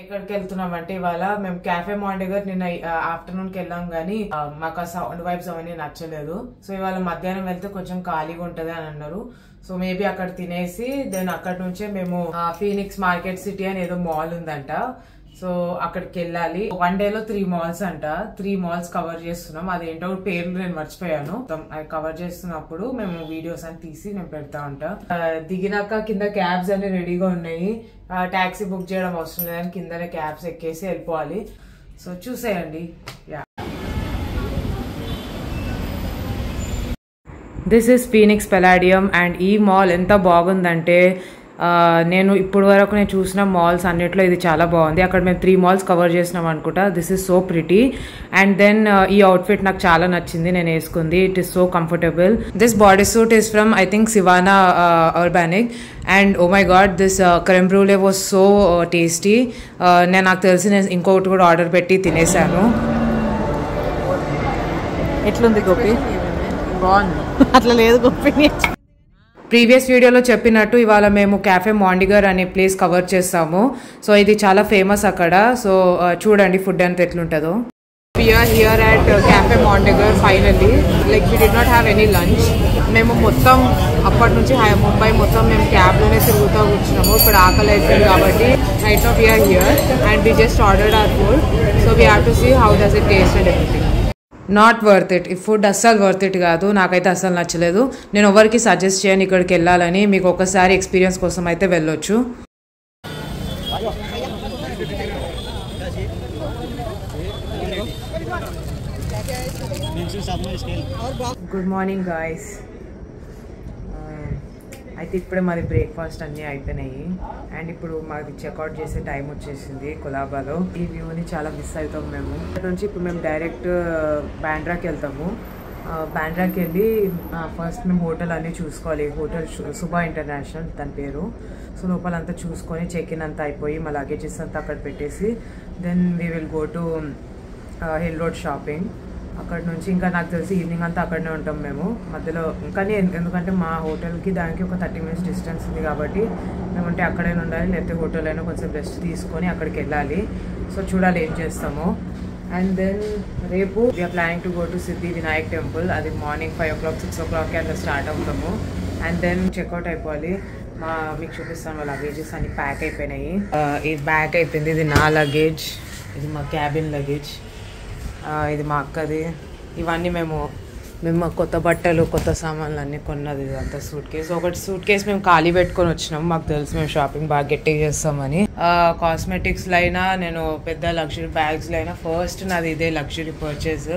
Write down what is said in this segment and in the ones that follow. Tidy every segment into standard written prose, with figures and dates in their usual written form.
ఎక్కడికి వెళ్తున్నామంటే ఇవాళ మేము క్యాఫే మాండేగర్ నిన్న ఆఫ్టర్నూన్ కి వెళ్ళాం గానీ మాకు ఆ సౌండ్ వైబ్స్ అవన్నీ నచ్చలేదు. సో ఇవాళ మధ్యాహ్నం వెళ్తే కొంచెం ఖాళీగా ఉంటది అని అన్నారు. సో మేబీ అక్కడ తినేసి దెన్ అక్కడ నుంచే మేము ఫీనిక్స్ మార్కెట్ సిటీ అని ఏదో మాల్ ఉందంట. సో అక్కడికి వెళ్ళాలి. 1 డే లో 3 malls అంట. 3 malls కవర్ చేస్తున్నాం. అదేంటో పేర్లు నేను మర్చిపోయాను. అవి కవర్ చేస్తున్నప్పుడు మేము వీడియోస్ అని తీసి నేను పెడతా ఉంటా. దిగినాక కింద క్యాబ్స్ అన్ని రెడీగా ఉన్నాయి. టాక్సీ బుక్ చేయడం అవసరం లేదని కిందనే క్యాబ్స్ ఎక్కేసి వెళ్ళిపోవాలి. సో చూసేయండి. This is Phoenix palladium and ఈ మాల్ ఎంత బాగుందంటే నేను ఇప్పుడు వరకు నేను చూసిన మాల్స్ అన్నిట్లో ఇది చాలా బాగుంది. అక్కడ మేము 3 malls కవర్ చేసినాం అనుకుంటా. This is so pretty and then ఈ అవుట్ఫిట్ నాకు చాలా నచ్చింది. నేను వేసుకుంది. It is so comfortable. This body suit is from I think Sivana organic and oh my God this creme brulee was so tasty. నాకు తెలిసి నేను ఇంకొకటి కూడా ఆర్డర్ పెట్టి తినేసాను. ఎట్లుంది గోపి? బాగుంది. అట్లా లేదు గోపి. ప్రీవియస్ వీడియోలో చెప్పినట్టు ఇవాళ మేము క్యాఫే మాండిగర్ అనే ప్లేస్ కవర్ చేస్తాము. సో ఇది చాలా ఫేమస్ అక్కడ. సో చూడండి ఫుడ్ అంతా ఎట్లుంటుందో. We are here at cafe Mondegar finally. Like we did not have any lunch. మేము మొత్తం అప్పటి నుంచి ముంబై మొత్తం మేము క్యాబ్లోనే తిరుగుతూ కూర్చున్నాము. ఇప్పుడు ఆకలి అవుతుంది కాబట్టి right now we are here and we just ordered our food. So we have to see how does it taste and everything. Not worth it. ఈ ఫుడ్ అస్సలు వర్త్ ఇట్ కాదు. నాకైతే అస్సలు నచ్చలేదు. నేను ఎవరికి సజెస్ట్ చేయను ఇక్కడికి వెళ్ళాలని. మీకు ఒకసారి ఎక్స్పీరియన్స్ కోసం అయితే వెళ్ళొచ్చు. Good morning guys. అయితే ఇప్పుడే మాది బ్రేక్ఫాస్ట్ అన్నీ అయిపోయినాయి అండ్ ఇప్పుడు మాది చెక్అవుట్ చేసే టైం వచ్చేసింది కొలాబాలో. ఈ వ్యూని చాలా మిస్ అవుతాం మేము. ఇక్కడ నుంచి ఇప్పుడు మేము డైరెక్ట్ బాండ్రాకి వెళ్తాము. బాండ్రాకి వెళ్ళి ఫస్ట్ మేము హోటల్ అన్నీ చూసుకోవాలి. హోటల్ సుభా ఇంటర్నేషనల్ దాని పేరు. సో లోపలంతా చూసుకొని చెక్ ఇన్ అంతా అయిపోయి మా లగేజెస్ అంతా అక్కడ పెట్టేసి then we will go to Hill Road shopping. అక్కడ నుంచి ఇంకా నాకు తెలిసి ఈవినింగ్ అంతా అక్కడనే ఉంటాం మేము మధ్యలో. కానీ ఎందుకంటే మా హోటల్కి దానికి ఒక 30 minutes డిస్టెన్స్ ఉంది కాబట్టి మేమంటే అక్కడైనా ఉండాలి, లేకపోతే హోటల్ అయినా కొంచెం రెస్ట్ తీసుకొని అక్కడికి వెళ్ళాలి. సో చూడాలి ఏం చేస్తాము. అండ్ దెన్ రేపు we're planning to go to Siddhi Vinayak temple. అది మార్నింగ్ 5 o'clock 6 o'clock అట్లా స్టార్ట్ అవుతాము. అండ్ దెన్ చెక్అవుట్ అయిపోవాలి. మీకు చూపిస్తాను మా లగేజెస్ అన్ని ప్యాక్ అయిపోయినాయి. ఇది బ్యాగ్ అయిపోయింది. ఇది నా లగేజ్, ఇది మా క్యాబిన్ లగేజ్, ఇది మా అక్కది. ఇవన్నీ మేము కొత్త బట్టలు కొత్త సామాన్లు అన్నీ కొన్నది. ఇదంతా సూట్ కేసు. ఒకటి సూట్ కేసు మేము ఖాళీ పెట్టుకొని వచ్చినాము. మాకు తెలుసు మేము షాపింగ్ బాగా గట్టిగా చేస్తామని. కాస్మెటిక్స్లో అయినా నేను పెద్ద లగ్జరీ బ్యాగ్స్లో అయినా ఫస్ట్ నాది ఇదే లగ్జరీ పర్చేజ్.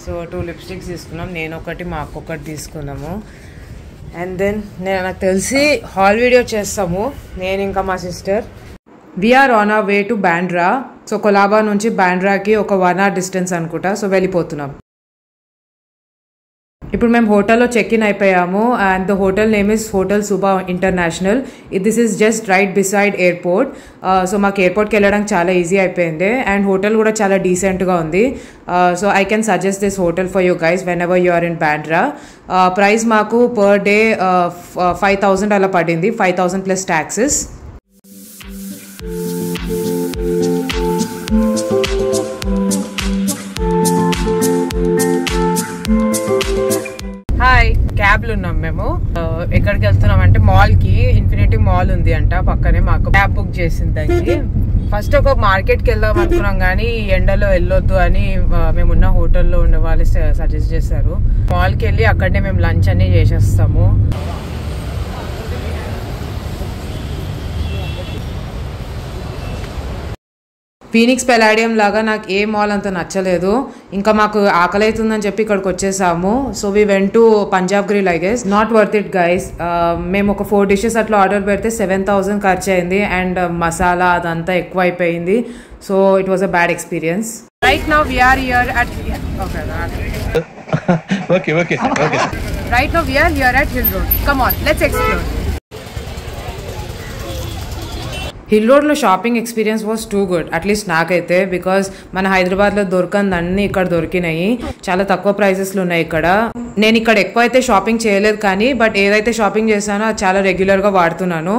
సో 2 lipsticks తీసుకున్నాం. నేను ఒకటి మా అక్క ఒకటి తీసుకున్నాము. అండ్ దెన్ నాకు తెలిసి హాల్ వీడియో చేస్తాము నేను ఇంకా మా sister. We're on our way to Bandra. So Colaba నుంచి బాండ్రాకి ఒక 1 hour డిస్టెన్స్ అనుకుంటా. సో వెళ్ళిపోతున్నాం. ఇప్పుడు మేము హోటల్లో చెక్ ఇన్ అయిపోయాము and the hotel name is hotel Subha international. This is just right beside airport. So మాకు ఎయిర్పోర్ట్కి వెళ్ళడానికి చాలా ఈజీ అయిపోయింది అండ్ హోటల్ కూడా చాలా డీసెంట్గా ఉంది. So I can suggest this hotel for you guys whenever you are in Bandra. Price మాకు పర్ డే 5,000 అలా పడింది. 5,000 ప్లస్ ట్యాక్సెస్. హాయ్, క్యాబ్లు ఉన్నాం మేము. ఎక్కడికి వెళ్తున్నాం అంటే మాల్ కి. ఇన్ఫినిటీ మాల్ ఉంది అంట పక్కనే. మాకు క్యాబ్ బుక్ చేసింది దానికి. ఫస్ట్ ఒక మార్కెట్కి వెళ్దాం అనుకున్నాం కానీ ఎండలో వెళ్ళొద్దు అని మేమున్న హోటల్లో ఉన్న వాళ్ళు సజెస్ట్ చేశారు. మాల్కి వెళ్ళి అక్కడనే మేము లంచ్ అన్ని చేసేస్తాము. ఫీనిక్స్ పెలాడియం లాగా నాకు ఏ మాల్ అంత నచ్చలేదు. ఇంకా మాకు ఆకలి అవుతుందని చెప్పి ఇక్కడికి వచ్చేసాము. So we went to Punjab Grill. I guess not worth it guys. మేము ఒక 4 dishes అట్లా ఆర్డర్ పెడితే 7,000 ఖర్చు అయింది అండ్ మసాలా అదంతా ఎక్కువ అయిపోయింది. So it was a bad experience. Right now we are here at Hill Road. Come on, let's explore. Hill రోడ్లో shopping experience was too good, at least నాకైతే. బికాస్ మన హైదరాబాద్లో దొరకంది అన్నీ ఇక్కడ దొరికినాయి. చాలా తక్కువ ప్రైసెస్లో ఉన్నాయి ఇక్కడ. నేను ఇక్కడ ఎక్కువ అయితే షాపింగ్ చేయలేదు కానీ బట్ ఏదైతే షాపింగ్ చేశానో అది చాలా రెగ్యులర్గా వాడుతున్నాను.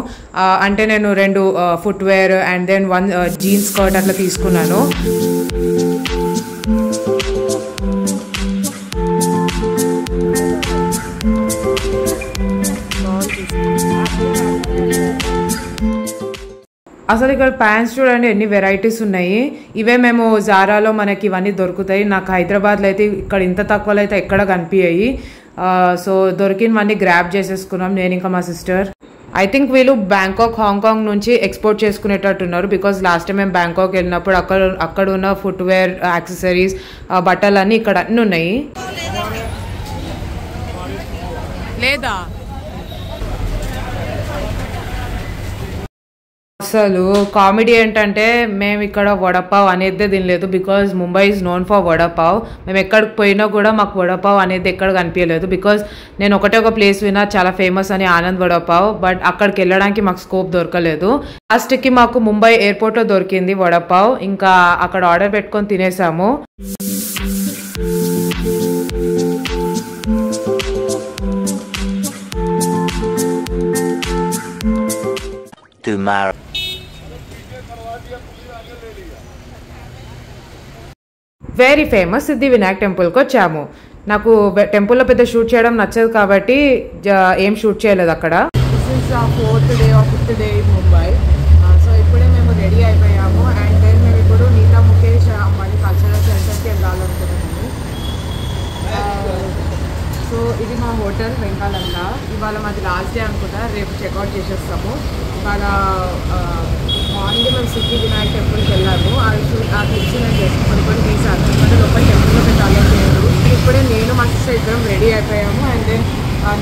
అంటే నేను 2 footwear and then 1 jeans skirt అట్లా తీసుకున్నాను. అసలు ఇక్కడ ప్యాంట్స్ చూడండి ఎన్ని వెరైటీస్ ఉన్నాయి. ఇవే మేము జారాలో మనకి ఇవన్నీ దొరుకుతాయి. నాకు హైదరాబాద్లో అయితే ఇక్కడ ఇంత తక్కువలో అయితే ఎక్కడ కనిపించాయి. సో దొరికినవన్నీ గ్రాబ్ చేసేసుకున్నాం నేను ఇంకా మా సిస్టర్. ఐ థింక్ వీళ్ళు బ్యాంకాక్ హాంకాంగ్ నుంచి ఎక్స్పోర్ట్ చేసుకునేటట్టున్నారు. బికాజ్ లాస్ట్ టైం మేము బ్యాంకాక్ వెళ్ళినప్పుడు అక్కడ ఉన్న ఫుట్వేర్ యాక్సెసరీస్ బట్టలన్నీ ఇక్కడ అన్నీ ఉన్నాయి. లేదా అసలు కామెడీ ఏంటంటే మేము ఇక్కడ వడపావ్ అనేది తినలేదు. Because Mumbai is known for vada pav. మేము ఎక్కడికి పోయినా కూడా మాకు వడపావ్ అనేది ఎక్కడ కనిపించలేదు. బికాజ్ నేను ఒక ప్లేస్ విన్నా చాలా ఫేమస్ అని ఆనంద్ వడపావ్, బట్ అక్కడికి వెళ్ళడానికి మాకు స్కోప్ దొరకలేదు. లాస్ట్కి మాకు ముంబై ఎయిర్పోర్ట్లో దొరికింది వడపావ్. ఇంకా అక్కడ ఆర్డర్ పెట్టుకొని తినేసాము. వెరీ ఫేమస్ సిద్ధి వినాయక్ టెంపుల్కి వచ్చాము. నాకు టెంపుల్లో పెద్ద షూట్ చేయడం నచ్చదు కాబట్టి ఏం షూట్ చేయలేదు అక్కడ. This is 4th day or 5th day in Mumbai. So ఇప్పుడే మేము రెడీ అయిపోయాము. అండ్ దెన్ మేము ఇప్పుడు నీతా ముఖేష్ అంబానీ కల్చరల్ సెంటర్కి వెళ్ళాలనుకుంటున్నాము. సో ఇది మా హోటల్ వెంకాలంగా. ఇవాళ మాది లాస్ట్ డే అనుకుంటా, రేపు చెక్అవుట్ చేసేస్తాము. ఇవాళ మార్నింగ్ మేము సిద్ధి వినాయక్ టెంపుల్కి వెళ్ళాము. ఆ క్లిప్స్ నేను చేసుకుని కొన్ని తీసాను. ఎందుకంటే లోపల టెంపుల్లో మేము అలౌ చేయరు. ఇప్పుడే నేను మా సిస్టర్ ఇద్దరం రెడీ అయిపోయాము. And then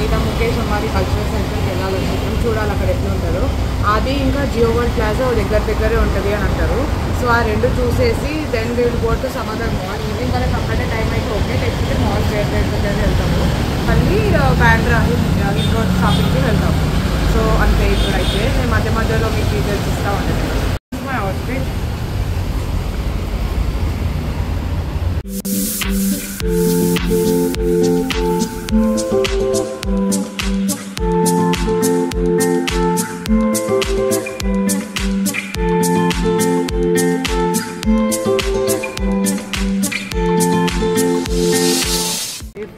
Nita Mukesh Ambani cultural సెంటర్కి వెళ్ళాలనుకుంటాం. చూడాలి అక్కడ ఎట్లా ఉంటుందో. అది ఇంకా జియో వరల్డ్ ప్లాజా దగ్గరే ఉంటుంది అని అంటారు. సో ఆ 2 చూసేసి then will go to some other mall. Evening కనుక అక్కడే టైం అయితే ఓకే, లేకపోతే మాల్ దగ్గర వెళ్తాము. మళ్ళీ బ్యాండ్రా హిల్ రోడ్ షాపింగ్కి వెళ్తాము. సో అంతే. ఇప్పుడైతే నేను మధ్యలో మీకు డీటెయిల్స్ ఇస్తూ ఉంటాను. My outfit.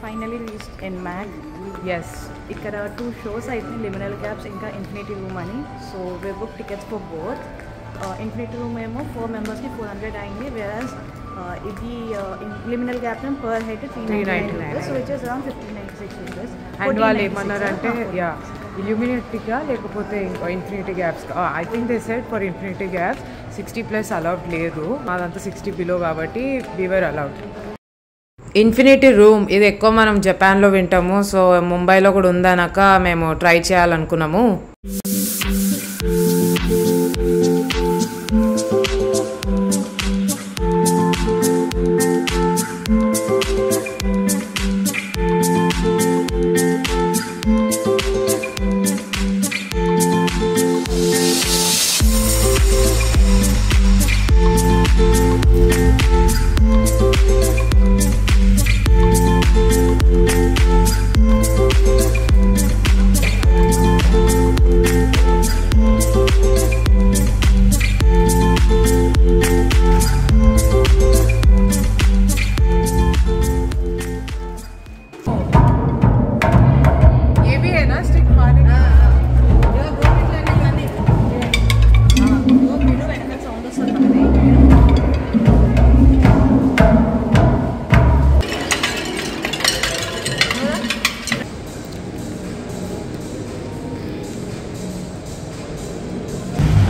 Finally reached NMAC. Yes. ఇక్కడ 2 shows అయితే లిమినల్ గ్యాప్స్ ఇంకా ఇన్ఫినిటీ రూమ్ అని. So we booked tickets for both. Infinity room ఏమో 4 మెంబర్స్కి 400 అయింది. వెరాజ్ ఇది liminal gap per head 399. So which is around 1596 rupees. And వాళ్ళు ఏమన్నారంటే ఇల్యూమినేటిగా లేకపోతే infinity gaps. I think they said for infinity gaps 60+ allowed లేదు. మాదంతా 60 బిలో కాబట్టి we were allowed. Infinity room ఇది ఎక్కువ మనం జపాన్లో వింటాము. సో ముంబైలో కూడా ఉందనక మేము ట్రై చేయాలనుకున్నాము.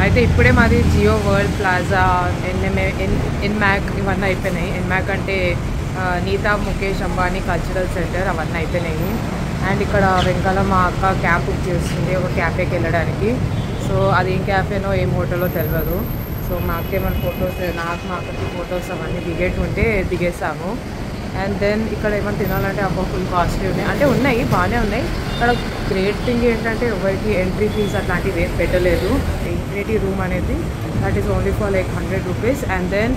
అయితే ఇప్పుడే మాది జియో వరల్డ్ ప్లాజా, ఎన్మాక్ ఇవన్నీ అయిపోయినాయి. ఎన్మాక్ అంటే నీతా ముఖేష్ అంబానీ కల్చరల్ సెంటర్ అవన్నీ అయిపోయినాయి. అండ్ ఇక్కడ వెనకాల మా అక్క క్యాబ్ బుక్ చేస్తుంది ఒక క్యాఫేకి వెళ్ళడానికి. సో అది ఏం క్యాఫేనో ఏం హోటల్లో తెలియదు. సో మా అక్కేమైనా ఫొటోస్, నాకు మా అక్కకి ఫొటోస్ అవన్నీ దిగేటుంటే దిగేసాము. అండ్ దెన్ ఇక్కడ ఏమైనా తినాలంటే అబ్బా ఫుల్ కాస్ట్లీ ఉన్నాయి అంటే ఉన్నాయి, బాగానే ఉన్నాయి. ఇక్కడ గ్రేట్ థింగ్ ఏంటంటే ఎవరికి ఎంట్రీ ఫీజ్ అట్లాంటివి ఏం పెట్టలేదు. ఇన్ఫినిటీ రూమ్ అనేది that is only for like 100 rupees. And then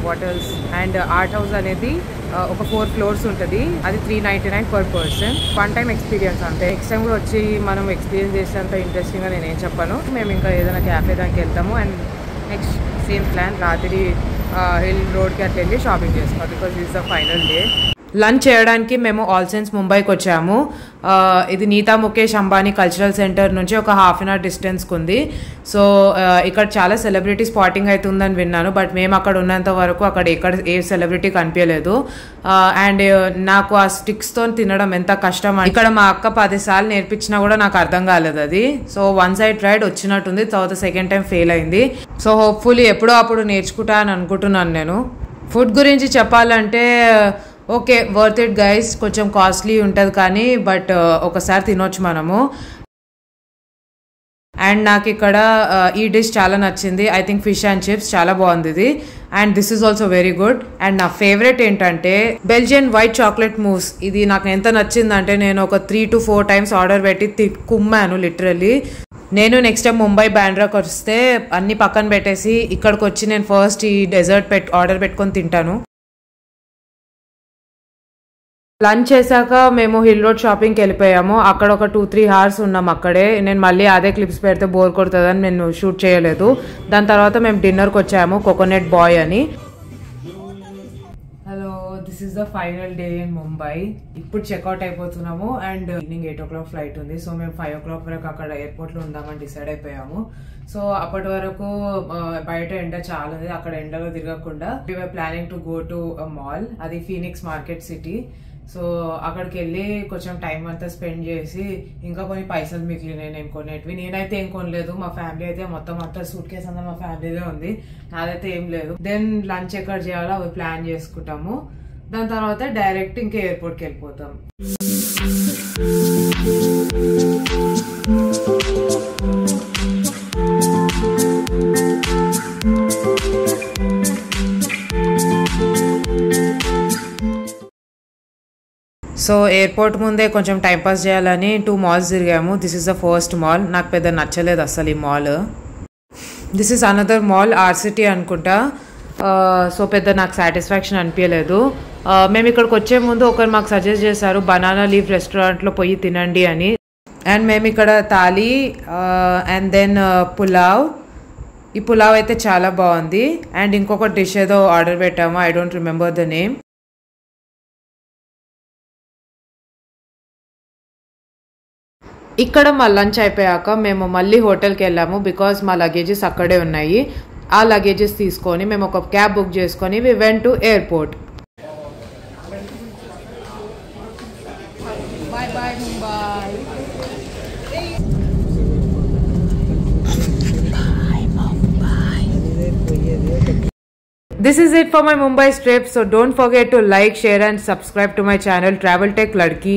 waters and art house అనేది ఒక 4 ఫ్లోర్స్ ఉంటుంది, అది 399 per person. One time experience అంతే. నెక్స్ట్ టైం కూడా వచ్చి మనం ఎక్స్పీరియన్స్ చేసేంత ఇంట్రెస్టింగ్గా నేనేం చెప్పాను. మేము ఇంకా ఏదైనా క్యాఫే దానికి వెళ్తాము. అండ్ నెక్స్ట్ సేమ్ ప్లాన్, రాత్రి హిల్ రోడ్కి అట్లా వెళ్ళి షాపింగ్ చేసుకోవాలి because it's the final day. Lunch చేయడానికి మేము ఆల్ సెన్స్ ముంబైకి వచ్చాము. ఇది నీతా ముఖేష్ అంబానీ కల్చరల్ సెంటర్ నుంచి ఒక ½ an hour డిస్టెన్స్కి ఉంది. సో ఇక్కడ చాలా సెలబ్రిటీ స్పాటింగ్ అవుతుందని విన్నాను, బట్ మేము అక్కడ ఉన్నంత వరకు అక్కడ ఏ సెలబ్రిటీ కనిపించలేదు. అండ్ నాకు ఆ స్టిక్స్తో తినడం ఎంత కష్టం, ఇక్కడ మా అక్క 10 సార్లు నేర్పించినా కూడా నాకు అర్థం కాలేదు అది. సో వన్ సైడ్ రైడ్ వచ్చినట్టుంది, తర్వాత సెకండ్ టైం ఫెయిల్ అయింది. సో హోప్ఫుల్లీ ఎప్పుడో అప్పుడు నేర్చుకుంటా అని అనుకుంటున్నాను నేను. ఫుడ్ గురించి చెప్పాలంటే ఓకే, వర్త్ ఇట్ గైస్. కొంచెం కాస్ట్లీ ఉంటుంది కానీ బట్ ఒకసారి తినొచ్చు మనము. అండ్ నాకు ఇక్కడ ఈ డిష్ చాలా నచ్చింది. I think fish and chips చాలా బాగుంది ఇది. And this is also very good. And నా ఫేవరెట్ ఏంటంటే బెల్జియన్ వైట్ చాక్లెట్ మూస్. ఇది నాకు ఎంత నచ్చిందంటే నేను ఒక 3 to 4 times ఆర్డర్ పెట్టి కుమ్మాను లిటరల్లీ. నేను నెక్స్ట్ టైం ముంబై బాండ్రాకి వస్తే అన్ని పక్కన పెట్టేసి ఇక్కడికి వచ్చి నేను ఫస్ట్ ఈ డెజర్ట్ ఆర్డర్ పెట్టుకొని తింటాను. లంచ్ చేశాక మేము హిల్ రోడ్ షాపింగ్కి వెళ్ళిపోయాము. అక్కడ ఒక 2-3 hours ఉన్నాం అక్కడే. నేను మళ్ళీ అదే క్లిప్స్ పెడితే బోర్ కొడుతుందని నేను షూట్ చేయలేదు. దాని తర్వాత మేము డిన్నర్కి వచ్చాము, కోకోనట్ బాయ్ అని. Hello, this is the final day in Mumbai. ఇప్పుడు చెక్అవుట్ అయిపోతున్నాము అండ్ ఈవినింగ్ 8 o'clock ఫ్లైట్ ఉంది. సో మేము 5 o'clock వరకు అక్కడ ఎయిర్పోర్ట్లో ఉందామని డిసైడ్ అయిపోయాము. సో అప్పటి వరకు బయట ఎండ చాలా ఉంది, అక్కడ ఎండలో తిరగకుండా we were planning to go to mall, అది ఫీనిక్స్ మార్కెట్ సిటీ. సో అక్కడికి వెళ్ళి కొంచెం టైం అంతా స్పెండ్ చేసి ఇంకా కొన్ని పైసలు మిగిలినాయి నేను కొనేటివి. నేనైతే ఏం కొనలేదు, మా ఫ్యామిలీ అయితే మొత్తం అంతా సూట్ కేసు అంతా మా ఫ్యామిలీదే ఉంది, నాదైతే ఏం లేదు. దెన్ లంచ్ ఎక్కడ చేయాలో అవి ప్లాన్ చేసుకుంటాము. దాని తర్వాత డైరెక్ట్ ఇంకా ఎయిర్పోర్ట్కి వెళ్ళిపోతాం. సో ఎయిర్పోర్ట్ ముందే కొంచెం టైంపాస్ చేయాలని 2 malls తిరిగాము. This is the first mall, నాకు పెద్ద నచ్చలేదు అసలు ఈ mall. This is another mall, RCT అనుకుంటా. సో పెద్ద నాకు సాటిస్ఫాక్షన్ అనిపించలేదు. మేము ఇక్కడికి వచ్చే ముందు ఒకరు మాకు సజెస్ట్ చేశారు బనానా లీఫ్ రెస్టారెంట్లో పోయి తినండి అని. అండ్ మేము ఇక్కడ థాలీ అండ్ దెన్ పులావ్, ఈ పులావ్ అయితే చాలా బాగుంది. అండ్ ఇంకొక డిష్ ఏదో ఆర్డర్ పెట్టాము, I don't remember the name. ఇక్కడ మా లంచ్ అయిపోయాక మేము మళ్ళీ హోటల్కి వెళ్ళాము బికాజ్ మా లగేజెస్ అక్కడే ఉన్నాయి. ఆ లగేజెస్ తీసుకొని మేము ఒక క్యాబ్ బుక్ చేసుకొని we went to airport. This is it for my Mumbai trip. So don't forget to like, share and subscribe to my channel Travel Tech Ladki.